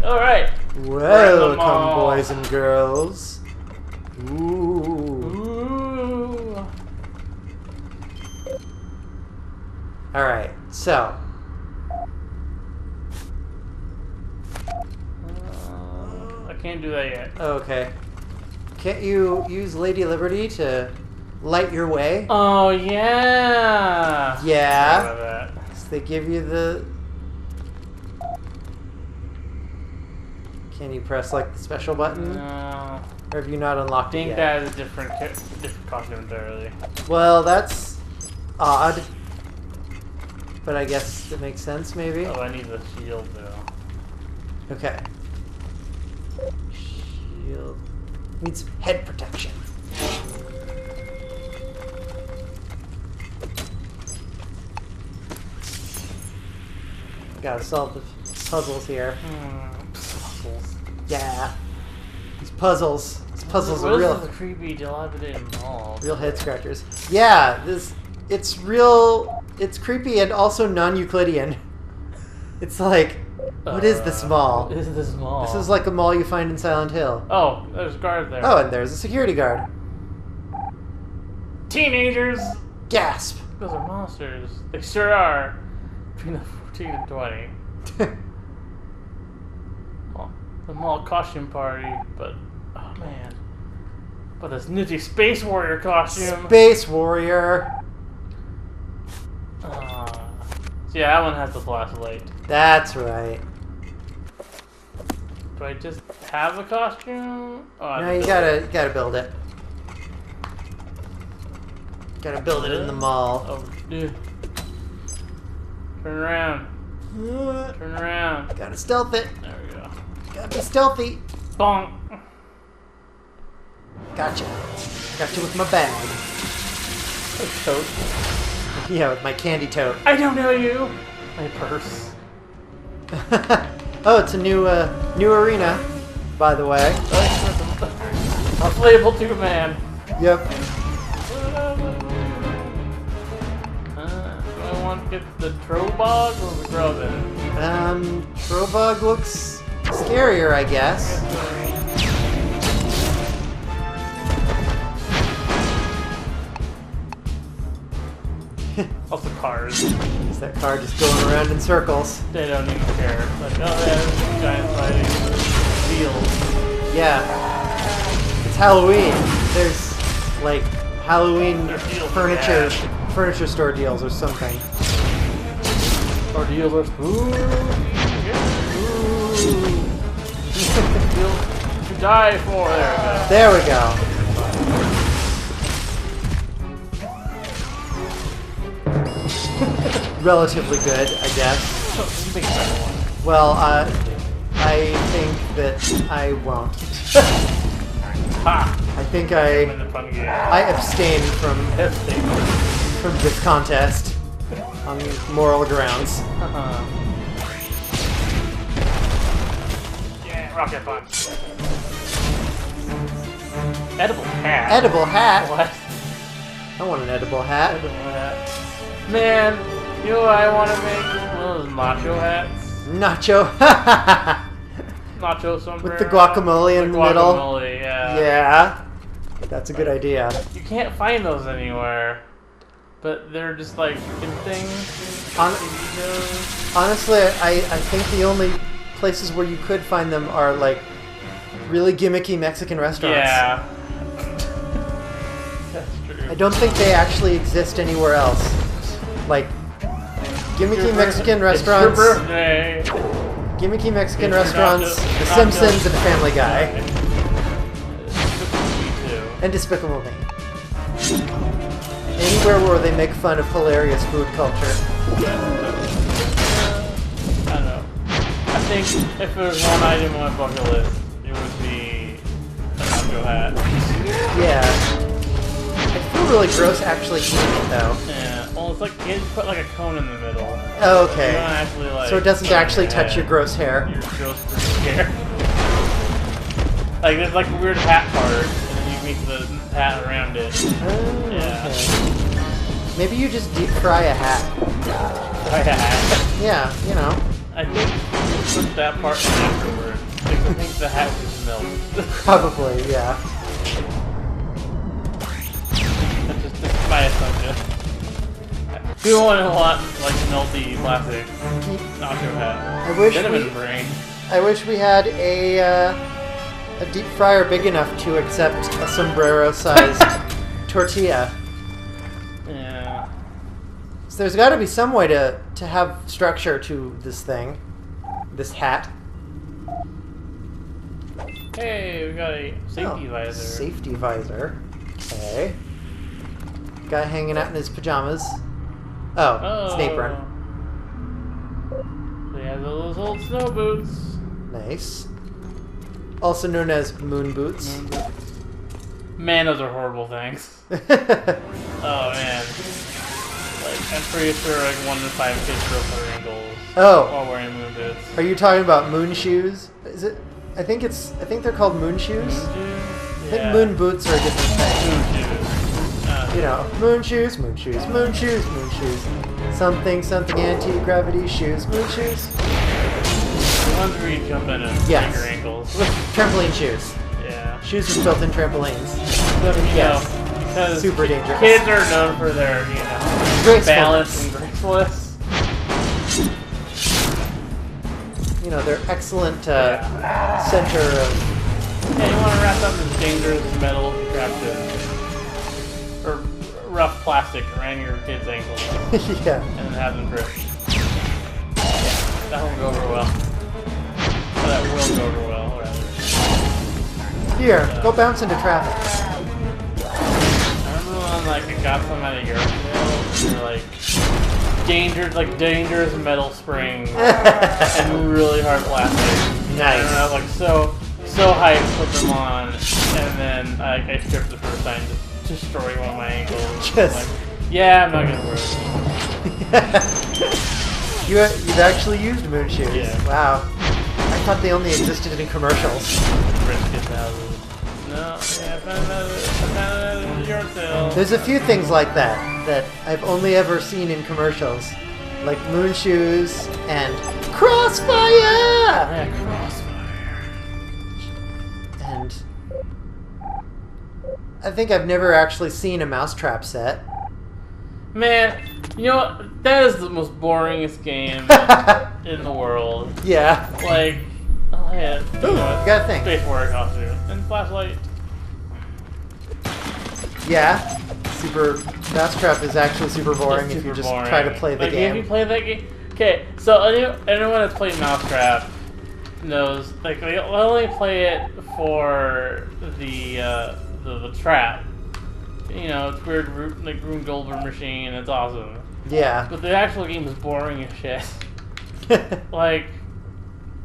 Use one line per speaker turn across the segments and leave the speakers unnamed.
Alright.
Welcome, boys and girls. Ooh.
Ooh.
Alright, so.
I can't do that yet.
Okay. Can't you use Lady Liberty to light your way?
Oh, yeah.
Yeah.
Forgot about that.
So they give you the... Can you press like the special button?
No.
Or have you not unlocked
I
it
think
yet?
that is a different costume entirely.
Well, that's odd. But I guess it makes sense, maybe?
Oh, I need the shield though.
Okay. Shield. Need some head protection. Gotta solve the puzzles here.
Puzzles.
Yeah. These puzzles. These puzzles are
What
real.
is this creepy dilapidated mall?
Real head scratchers. Yeah, it's real. It's creepy and also non-Euclidean. It's like, what is this mall?
What is this mall?
This is like a mall you find in Silent Hill.
Oh, there's guards there.
Oh, and there's a security guard.
Teenagers!
Gasp!
Those are monsters. They sure are. Between the 14 and 20. Oh, the mall costume party, but oh man. But this nifty Space Warrior costume.
Space Warrior.
So yeah, that one has the flashlight.
That's right.
Do I just have a costume? Oh,
No, you gotta build it. Gotta build it in the mall.
Oh, dude. Turn around. Turn around.
Gotta stealth it.
There we go.
Gotta be stealthy.
Bonk.
Gotcha. Gotcha with my bag.
Tote.
Yeah, with my candy tote.
I don't know you. My purse.
Oh, it's a new arena, by the way.
A playable 2-man.
Yep.
Do I want to get the Trobog or the Grubbin?
Trobog looks scarier, I guess.
Also cars.
Is that car just going around in circles?
They don't even care. Like, oh yeah, there's a giant fighting field.
Yeah. It's Halloween. There's like Halloween
There's deals,
furniture store deals or something.
Or deals are food. Deals to die for. There we go.
There we go. Relatively good, I guess.
So, you think that one?
Well, I think that I won't.
Ha!
I think
In the fun game.
I abstain from this contest on moral grounds.
Yeah, rocket punch. Edible hat.
Edible hat.
What?
I want an edible hat.
Edible hat. Man, you know what I want to make? One of those macho hats.
Nacho.
Nacho sombrero.
With the guacamole in the middle.
Guacamole, yeah.
Yeah. That's a good idea.
You can't find those anywhere. But they're just like in things.
Honestly, I think the only places where you could find them are like really gimmicky Mexican restaurants.
Yeah. That's true.
I don't think they actually exist anywhere else. Like gimmicky Mexican restaurants.
It's your birthday.
Gimmicky Mexican
It's
restaurants,
not
The
just-
Simpsons, and Family Guy.
Me too.
And Despicable Me. Anywhere where they make fun of hilarious food culture.
I don't know. I think if there was one item on my bucket list, it would be a nacho hat.
Yeah. I feel really gross actually eating it though.
Yeah. Well, it's like you put like a cone in the middle.
Oh,
You don't
okay.
actually like.
So it doesn't
put it on
actually touch
head.
your gross hair.
Your gross hair. Like there's like a weird hat part, and then you make the hat around it.
Oh,
Yeah.
okay. Maybe you just deep fry a hat.
Like a hat.
Yeah, you know.
I think we'll put that part in afterward. Because I think the hat was milk.
Probably, yeah.
That's just my assumption. Who wouldn't want like melty plastic nacho hat?
I wish
Cinnamon
we-
brain.
I wish we had a deep fryer big enough to accept a sombrero-sized tortilla.
Yeah.
So there's got to be some way to have structure to this thing, this hat.
Hey, we got a safety visor.
Safety visor. Okay. Guy hanging out in his pajamas. Oh, it's an apron.
They have those old snow boots.
Nice. Also known as moon boots.
Man, those are horrible things. Oh man. Like, I'm pretty sure like 1 in 5 kids broke their ankles while wearing moon boots.
Are you talking about moon shoes? Is it? I think they're called moon shoes.
Moon shoes?
I think
Yeah.
moon boots are a different thing.
Moon shoes.
You know, moon shoes, moon shoes, moon shoes, moon shoes. Something anti-gravity shoes, moon shoes.
The ones where you jump in and break
Yes.
your ankles.
Trampoline shoes.
Yeah.
Shoes with built-in trampolines.
You
Yes.
know, because
Super dangerous.
Kids are known for their, you know,
Gracefulness.
balance and gracefulness.
You know, they're excellent center of...
Yeah, you want to wrap up this dangerous metal contraption or rough plastic around your kid's ankles
yeah.
and then have them grip. Yeah, that won't go over well. Or that will go over well, rather.
Here, go bounce into traffic.
I remember when like I got some at a yard sale, and they're like dangerous metal springs and really hard plastic.
Nice.
And I was like so hyped to put them on, and then I tripped the first time to destroy one of my ankles.
Just-
Like, yeah, I'm not gonna wear it.
You've actually used moon shoes.
Yeah.
Wow. I thought they only existed in commercials.
Rich kids' houses. No, yeah, I found that at a yard sale.
There's a few things like that I've only ever seen in commercials. Like moon shoes and Crossfire!
Yeah, Crossfire.
And I think I've never actually seen a Mousetrap set.
Man, you know what? That is the most boringest game in the world.
Yeah.
Like, oh yeah, you
Ooh,
know what?
you gotta think.
Space Warrior costume and flashlight.
Yeah. Mousetrap is actually super boring
It's
if you
super
just
boring.
try to play the
Like,
game.
If you play that game, okay. So anyone that's played Mousetrap knows, like, they only play it for the trap. You know, it's weird, like Rune Goldberg machine. It's awesome.
Yeah.
But the actual game is boring as shit. Like,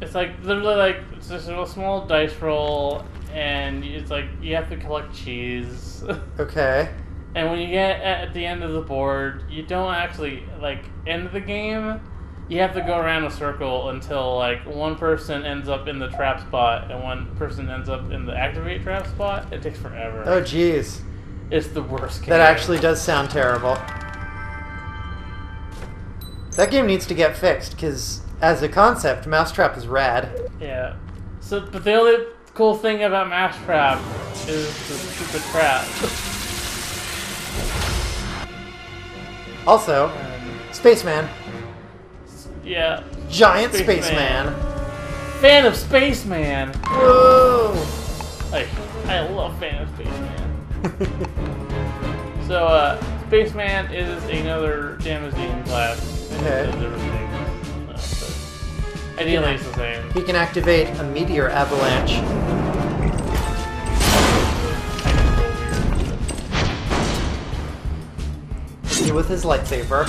it's like literally like it's just a small dice roll, and it's like you have to collect cheese.
Okay.
And when you get at the end of the board, you don't actually like end the game. You have to go around a circle until like one person ends up in the trap spot and one person ends up in the activate trap spot. It takes forever.
Oh, jeez.
It's the worst game.
That actually does sound terrible. That game needs to get fixed, because as a concept, Mousetrap is rad.
Yeah. So, but the only cool thing about Mousetrap is the stupid trap.
Also, Spaceman.
Yeah.
Giant
Spaceman.
Spaceman.
Fan of Spaceman.
Whoa!
I love Fan of Spaceman. So, Spaceman is another Damascene class.
Okay.
Ideally, it's the same.
He can activate a meteor avalanche. With his lightsaber.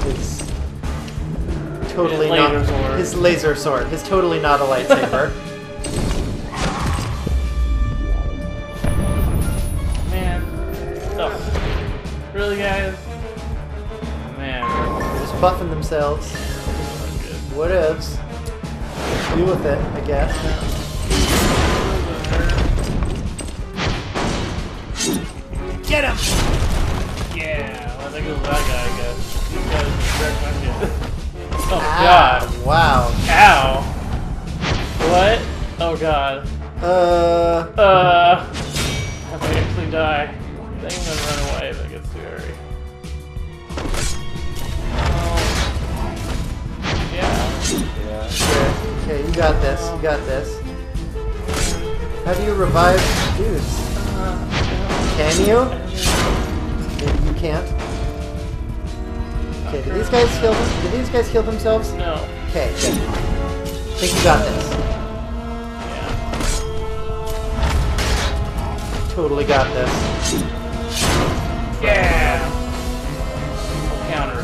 His totally
His
not
laser sword.
his laser sword. His totally not a lightsaber.
Man. Ugh. Really, guys? Man.
Just buffing themselves. What ifs? Deal with it, I guess. Get him!
Yeah, well, I think it was that guy, I guess. These guys wrecked my shit. Oh god.
Wow.
Ow. What? Oh god. I might actually die. I think I'm gonna run away if it gets too hairy. Yeah.
Okay, you got this. You got this. How do you revive dudes? Can you? Maybe you can't. Okay, did these guys heal? Did these guys heal themselves?
No.
Okay, good. I think you got this.
Yeah.
Totally got this.
Yeah. Counter.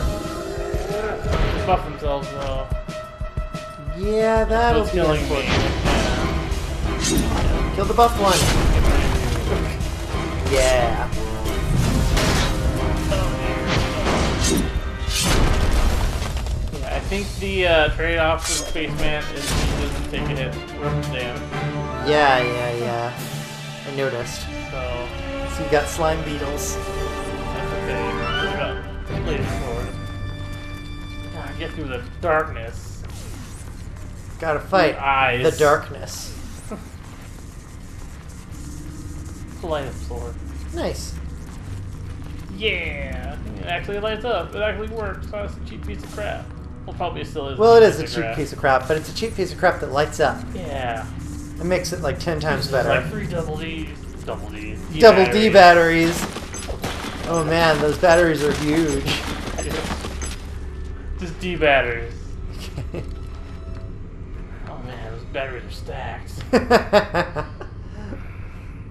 They buff themselves though.
Yeah, that'll
What's
be
killing me?
unfortunate.
Yeah.
Kill the buff one. Yeah.
Yeah, I think the trade-off for the spaceman is he doesn't take a hit worth damage.
Yeah. I noticed.
So
So you got slime beetles.
that's okay. We're gonna play it forward. Gotta get through the darkness.
Gotta fight
Eyes.
the darkness.
Light up sword.
Nice.
Yeah! It actually lights up. It actually works. Oh, it's a cheap piece of crap. Well, probably still is.
Well, it is a cheap piece of crap, but it's a cheap piece of crap that lights up.
Yeah.
It makes it like 10 times better.
Like 3 double D's. Double D's.
Double D batteries. Oh man, those batteries are huge.
Just D batteries. Oh man, those batteries are stacked.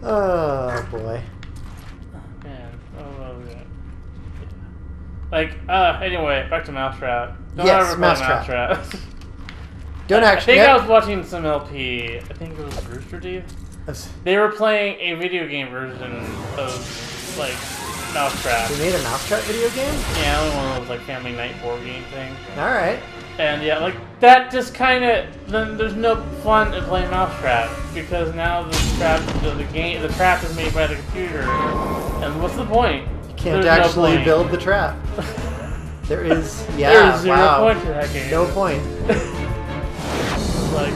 Oh boy.
Man, oh yeah. Like, anyway, back to Mousetrap. Don't
Yes,
ever play
Mousetrap. Don't
I
actually.
think I was watching some LP. I think it was Rooster Teeth. They were playing a video game version of, like, Mousetrap.
They made a Mousetrap video game?
Yeah, one of those, like, Family Night board game things.
Alright.
And yeah, like, that just kind of, then there's no fun in playing Mousetrap, because now the trap is made by the computer, and what's the point?
You can't
There's no
actually
point.
build the trap. There is, yeah,
There's zero
wow.
point to that game.
No point.
Like,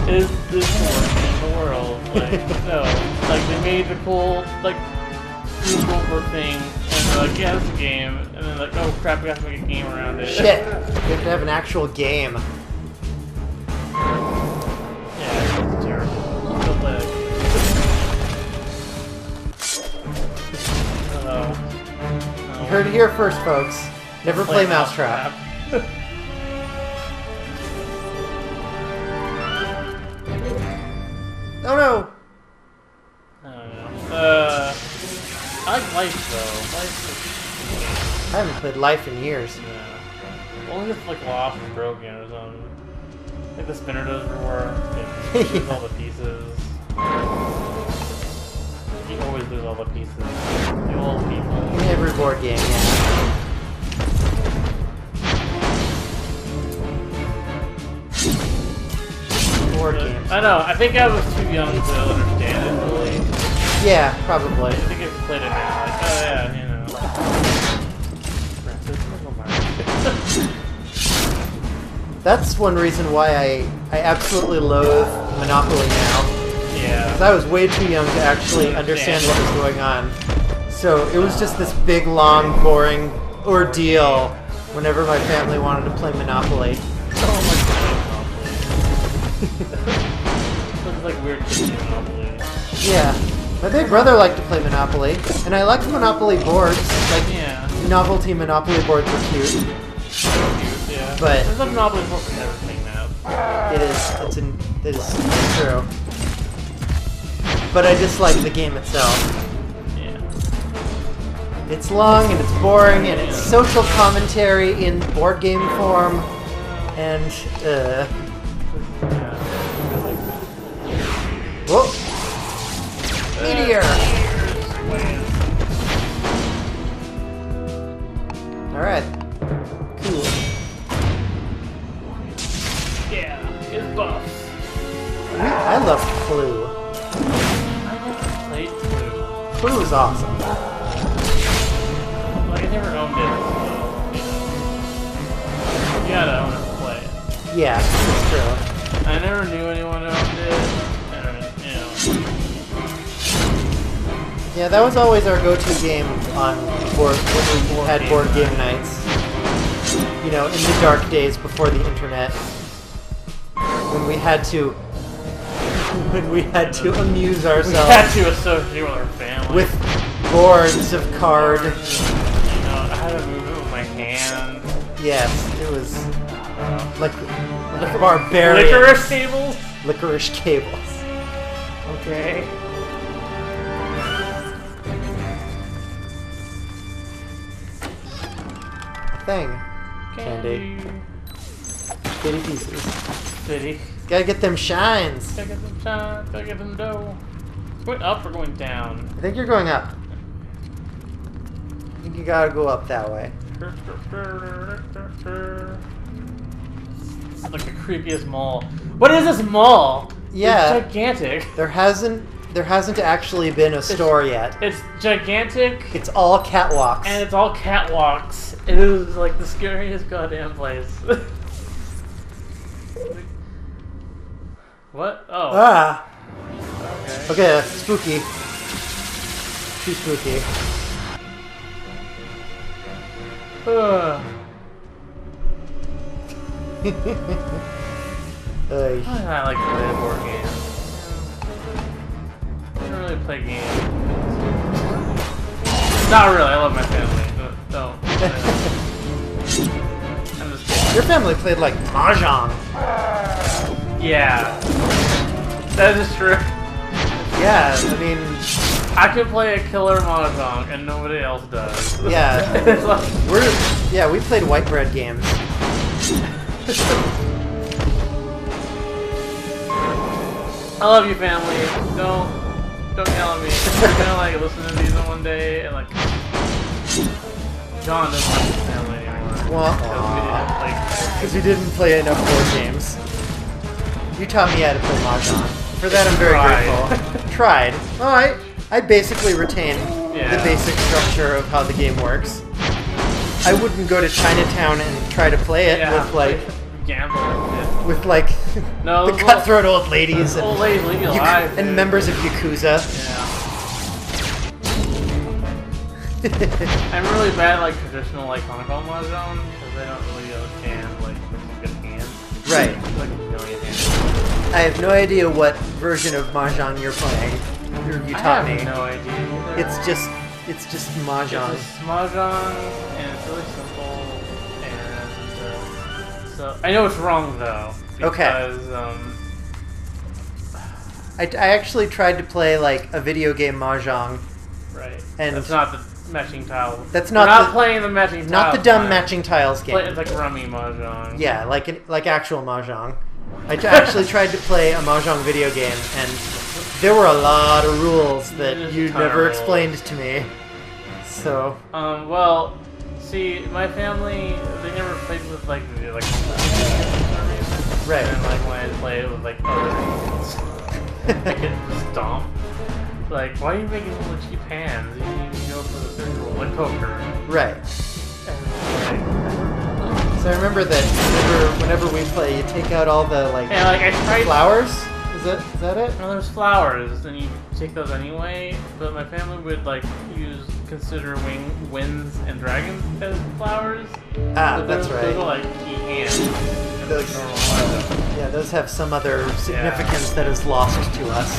is this working in the world? Like, no. Like, they made the cool, like, Google thing, and they're like, yeah, it's a game, and then like, oh crap, we have to make a game around it.
Shit. You have to have an actual game.
Yeah, it's terrible. Don't play that game.
You heard it here first, folks. Never play Mousetrap. Oh no!
I don't know. I like Life though. Life
I haven't played Life in years.
is, only if like lost or broken or something. Like the spinner doesn't work. You lose all the pieces. You always lose all the pieces. The old people.
In every board game, yeah. Board games.
I know. I think I was too young to understand it fully.
Yeah, probably.
I think if I played it now, like, oh yeah, you know. Francis Middlemeyer.
That's one reason why I absolutely loathe Monopoly now.
Yeah.
Because I was way too young to actually understand what was going on. So it was just this big, long, boring ordeal whenever my family wanted to play Monopoly.
Oh my god. Sounds like weird kids Monopoly.
Yeah. My big brother liked to play Monopoly, and I liked Monopoly boards. Like,
Yeah.
novelty Monopoly boards were cute.
Yeah.
But-
there's a Monopoly book for everything now.
It is true. But I dislike the game itself.
Yeah.
It's long and it's boring and it's social commentary in board game form. And,
Yeah.
whoa! Meteor! Alright. Cool.
Yeah. It's buffs.
I love Clue.
I never played Clue.
Clue is awesome.
Like, I never owned it, so, you know. You gotta own it to play
Yeah, that's true.
I never knew anyone who owned it. And, you know.
Yeah, that was always our go-to game on board when we had board game nights. You know, in the dark days before the internet, when we had to amuse
We
ourselves
had to associate with our family.
with boards of card.
You know, I had to move it with my hand.
Yes, it was like barbarian.
Licorice tables?
Licorice cables.
Okay.
Thing. Candy. Bitty pieces.
Bitty.
Gotta get them shines.
Gotta get them shine, gotta get them dough. Going up or going down?
I think you're going up. I think you gotta go up that way.
It's like the creepiest mall. What is this mall?
Yeah.
It's gigantic.
There hasn't actually been a store yet.
It's gigantic.
It's all catwalks.
And it's all catwalks. It is like the scariest goddamn place. What? Oh.
Ah.
Okay.
Okay, that's spooky. Too spooky.
Ugh.
Oy.
I like to play a board game. I don't really play games. Not really. I love my family. Don't. I'm just kidding.
Your family played like mahjong.
Yeah. That is true.
Yeah, I mean,
I could play a killer mahjong and nobody else does.
yeah.
It's like,
We played white bread games.
I love you, family. Don't yell at me. You're gonna like listen to these one day and like John doesn't like his family anymore.
Well, because we didn't play enough board games. You taught me how to play mahjong. For that, I'm very grateful. Tried. Oh, I basically retained the basic structure of how the game works. I wouldn't go to Chinatown and try to play it with like
gamble.
with like
No,
the cutthroat old ladies and,
old ladies leave you alive,
and
dude.
members of Yakuza.
Yeah. I'm really bad at like traditional like Hong Kong mahjong because I don't really understand like good hands.
Right.
Like a million hands.
I have no idea what version of mahjong you're playing. You taught me.
I have no idea either.
It's just mahjong.
It's just mahjong, and it's really simple. And so I know it's wrong though. Because,
I actually tried to play like a video game mahjong.
Right.
And
that's not the matching tile.
That's
We're
not
not playing the matching tiles.
Not the dumb matching tiles game.
It's like rummy mahjong.
Yeah, like actual mahjong. I actually tried to play a mahjong video game, and there were a lot of rules that you never explained to me. So.
Well, see, my family, they never played with like
right.
And like when I played with like other things, I could just stomp. Like, why are you making little cheap hands? You go for the third rule, like poker.
Right.
And,
so I remember that whenever we play, you take out all the like,
yeah, like I tried
flowers. Is that it?
No, there's flowers, and you take those anyway. But my family would like consider winds and dragons as flowers.
Ah,
but
that's right.
Those are like key hands.
Those, yeah, those have some other significance that is lost to us.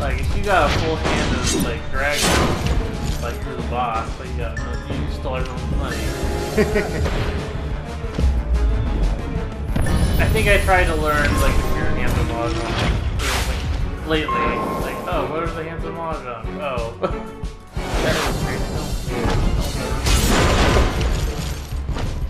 Like if you got a full hand of like dragons, like you're the boss, but you stole everyone's money. I think I tried to learn like the pure hands of mahjong like lately. Like, oh, what are the hands of mahjong? Oh, that is great.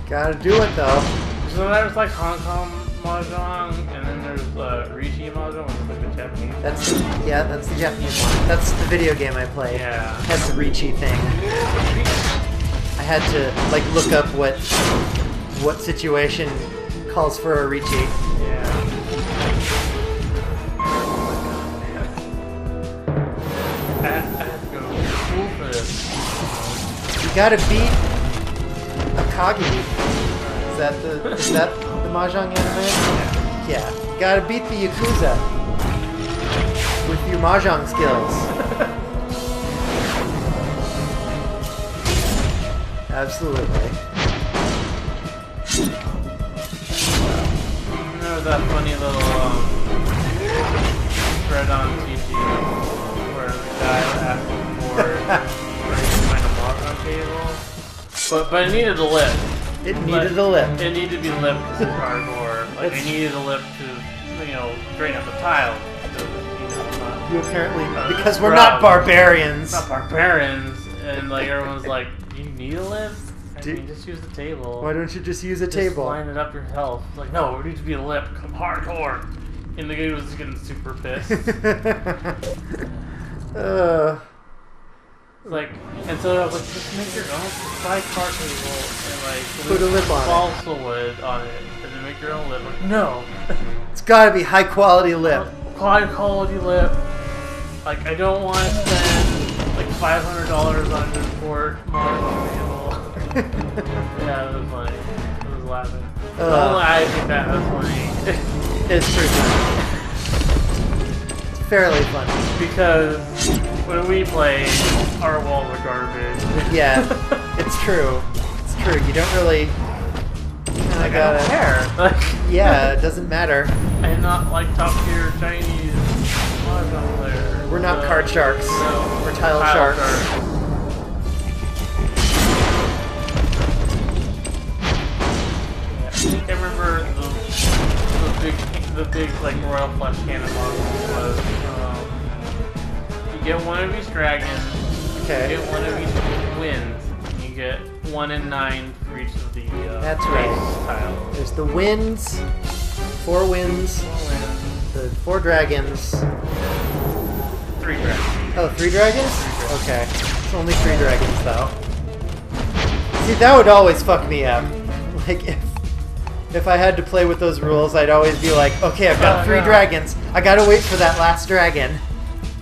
Gotta do it though.
So there's like Hong Kong mahjong, and then there's Rishi mahjong, which is like the Japanese.
That's the Japanese one. That's the video game I play.
Yeah.
It has the Richi thing. I had to like look up what situation calls for a Richi.
Yeah. I have to go to school for this.
You gotta beat Akagi. Is that the Mahjong anime? Yeah. You gotta beat the Yakuza with your Mahjong skills. Absolutely.
Remember that funny little thread on TG where the guy asked for where he could find a Mahjong table? But it needed a lip.
It needed a lip.
It needed to be lit because it's hardcore. Like, it needed a lip to, you know, drain out the tile.
You apparently, because we're not barbarians.
Not barbarians. And, like, everyone's like, do you need a lip? I mean, just use the table.
Why don't you just use a
just
table?
line it up yourself. It's like, no, it needs to be a lip. Come hardcore. And the guy was just getting super pissed. Like, and so I was like, just make your own side card table and like
put a lip on
balsa wood on it, and then make your own lip. Like, no,
it's got to be high quality lip.
High quality lip. Like, I don't want to spend like $500 on an import Mahjong table. Yeah, it was funny. I was laughing. Only I think that was funny.
It's pretty funny. It's fairly funny
because when we play, our walls are garbage.
Yeah, it's true. It's true. You don't really.
Like, I don't care. Like,
yeah, it doesn't matter.
I'm not like top tier Chinese Mahjong player.
We're not card sharks.
No,
we're tile sharks.
Yeah, I think I remember the big like Royal Flush cannon model was. You get one of each dragon.
Okay.
You get one of each winds. And you get 1 in 9 for each of the
That's right.
tiles.
There's the winds, 4 winds, the 4 dragons.
3 dragons.
Oh, 3 dragons? Okay. It's only 3 dragons though. See, that would always fuck me up. Like if I had to play with those rules, I'd always be like, okay, I've got 3 dragons. I gotta wait for that last dragon.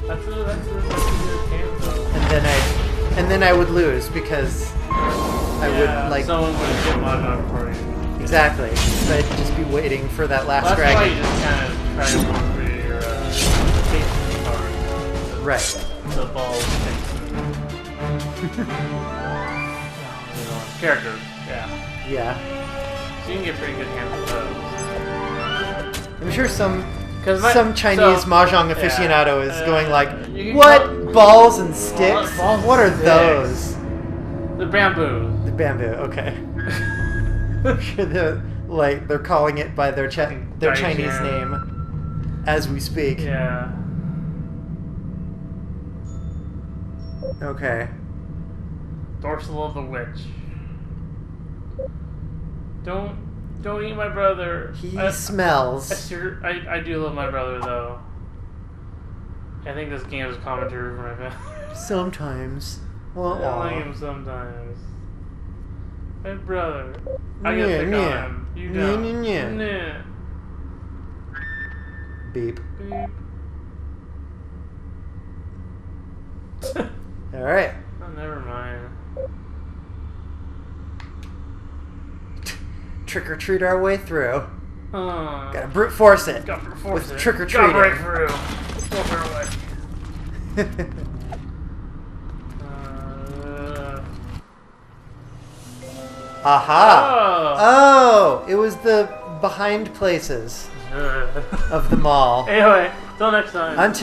That's a good game though.
And then I would lose because I would like
someone would get Mahjong for you.
Exactly. So I'd just be waiting for that last
dragon. That's why you just kind of try to work for your safety card.
Right.
The balls characters. Yeah.
Yeah.
So you can get pretty good hands of those.
I'm sure some Chinese Mahjong aficionado is going like, what? Balls and sticks? What are those?
The bamboo.
The bamboo, okay. I'm sure they're calling it by their Chinese name as we speak.
Yeah.
Okay.
Dorsal of the Witch. Don't eat my brother.
He smells.
I do love my brother though. I think this game is commentary for my family.
Sometimes. Well,
I like him sometimes. My brother. I get to pick on him. You don't. Nah.
Beep.
Beep.
Alright.
Oh, never mind.
Trick or treat our way through. Gotta brute force it.
Gotta brute force it.
With trick or treating.
Gotta break through. Force our way.
Aha! Oh, it was the behind places of the mall.
Anyway, till next time.